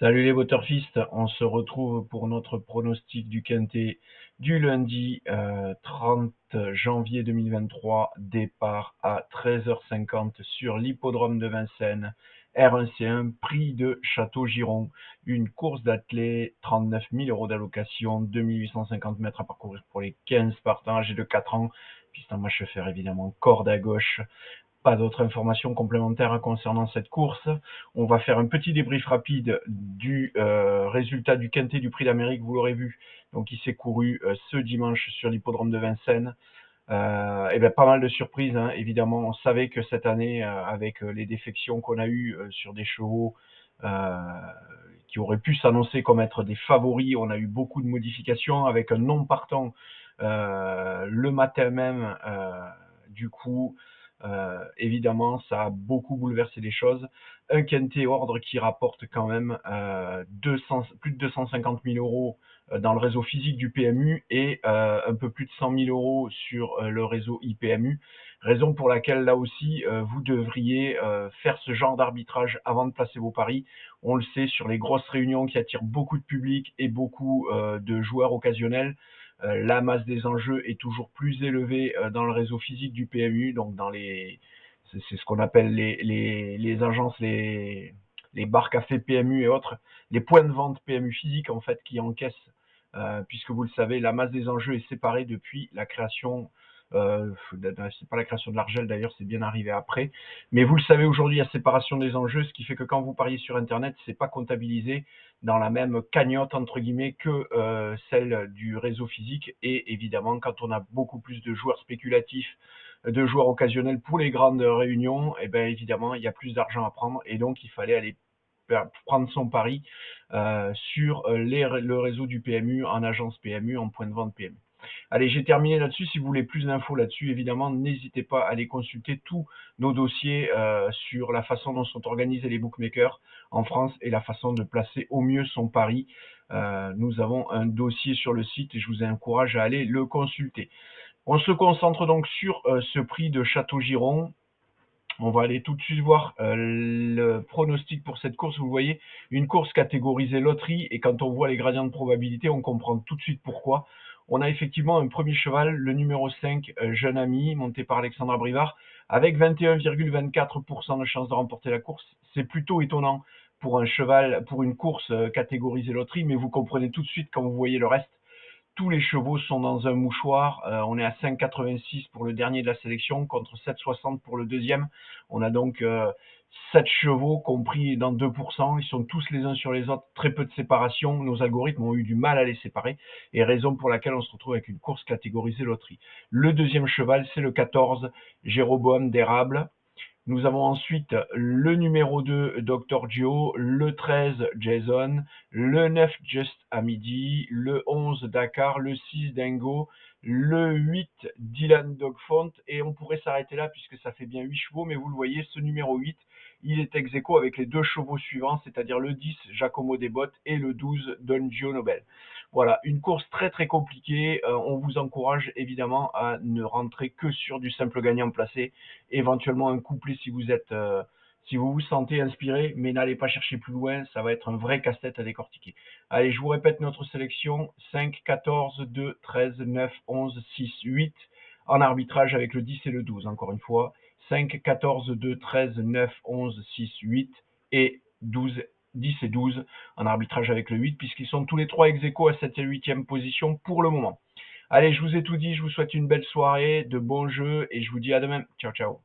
Salut les waterfistes, on se retrouve pour notre pronostic du Quintet du lundi 30 janvier 2023, départ à 13h50 sur l'hippodrome de Vincennes, R1C1, prix de Château-Giron, une course d'athlée, 39 000 € d'allocation, 2850 mètres à parcourir pour les 15 partants âgés de 4 ans, piste en marche fer évidemment, corde à gauche. Pas d'autres informations complémentaires concernant cette course. On va faire un petit débrief rapide du résultat du Quintet du Prix d'Amérique, vous l'aurez vu. Donc il s'est couru ce dimanche sur l'hippodrome de Vincennes. Et bien pas mal de surprises, hein. Évidemment, on savait que cette année, avec les défections qu'on a eues sur des chevaux qui auraient pu s'annoncer comme être des favoris, on a eu beaucoup de modifications avec un non partant le matin même. Du coup, évidemment, ça a beaucoup bouleversé les choses. Un Quintet ordre qui rapporte quand même plus de 250 000 € dans le réseau physique du PMU et un peu plus de 100 000 € sur le réseau IPMU. Raison pour laquelle, là aussi, vous devriez faire ce genre d'arbitrage avant de placer vos paris. On le sait, sur les grosses réunions qui attirent beaucoup de public et beaucoup de joueurs occasionnels, la masse des enjeux est toujours plus élevée dans le réseau physique du PMU, donc c'est ce qu'on appelle les agences, les bars cafés PMU et autres, les points de vente PMU physiques en fait qui encaissent, puisque vous le savez, la masse des enjeux est séparée depuis la création. C'est pas la création de l'Argel d'ailleurs, c'est bien arrivé après. Mais vous le savez aujourd'hui, il y a séparation des enjeux, ce qui fait que quand vous pariez sur Internet, c'est pas comptabilisé dans la même cagnotte entre guillemets que celle du réseau physique. Et évidemment, quand on a beaucoup plus de joueurs spéculatifs, de joueurs occasionnels pour les grandes réunions, et bien évidemment, il y a plus d'argent à prendre et donc il fallait aller prendre son pari sur le réseau du PMU, en agence PMU, en point de vente PMU. Allez, j'ai terminé là-dessus. Si vous voulez plus d'infos là-dessus, évidemment, n'hésitez pas à aller consulter tous nos dossiers sur la façon dont sont organisés les bookmakers en France et la façon de placer au mieux son pari. Nous avons un dossier sur le site et je vous encourage à aller le consulter. On se concentre donc sur ce prix de Château-Giron. On va aller tout de suite voir le pronostic pour cette course. Vous voyez, une course catégorisée loterie, et quand on voit les gradients de probabilité, on comprend tout de suite pourquoi. On a effectivement un premier cheval, le numéro 5, Jeune Ami, monté par Alexandra Brivard, avec 21,24% de chance de remporter la course. C'est plutôt étonnant pour un cheval, pour une course catégorisée loterie, mais vous comprenez tout de suite quand vous voyez le reste. Tous les chevaux sont dans un mouchoir. On est à 5,86 pour le dernier de la sélection contre 7,60 pour le deuxième. On a donc 7 chevaux compris dans 2%. Ils sont tous les uns sur les autres. Très peu de séparation. Nos algorithmes ont eu du mal à les séparer. Et raison pour laquelle on se retrouve avec une course catégorisée loterie. Le deuxième cheval, c'est le 14, Jéroboam d'Érable. Nous avons ensuite le numéro 2, Dr. Joe, le 13, Jason, le 9, Just à midi, le 11, Dakar, le 6, Dingo, le 8, Dylan Dogfont, et on pourrait s'arrêter là puisque ça fait bien 8 chevaux, mais vous le voyez, ce numéro 8, il est ex aequo avec les deux chevaux suivants, c'est-à-dire le 10, Giacomo Desbottes, et le 12, Don Gio Nobel. Voilà, une course très très compliquée. On vous encourage évidemment à ne rentrer que sur du simple gagnant placé, éventuellement un couplet si vous vous sentez inspiré, mais n'allez pas chercher plus loin, ça va être un vrai casse-tête à décortiquer. Allez, je vous répète notre sélection, 5, 14, 2, 13, 9, 11, 6, 8, en arbitrage avec le 10 et le 12, encore une fois, 5, 14, 2, 13, 9, 11, 6, 8 et 12, 10 et 12 en arbitrage avec le 8, puisqu'ils sont tous les trois ex aequo à 7 et 8e position pour le moment. Allez, je vous ai tout dit, je vous souhaite une belle soirée, de bons jeux, et je vous dis à demain. Ciao, ciao.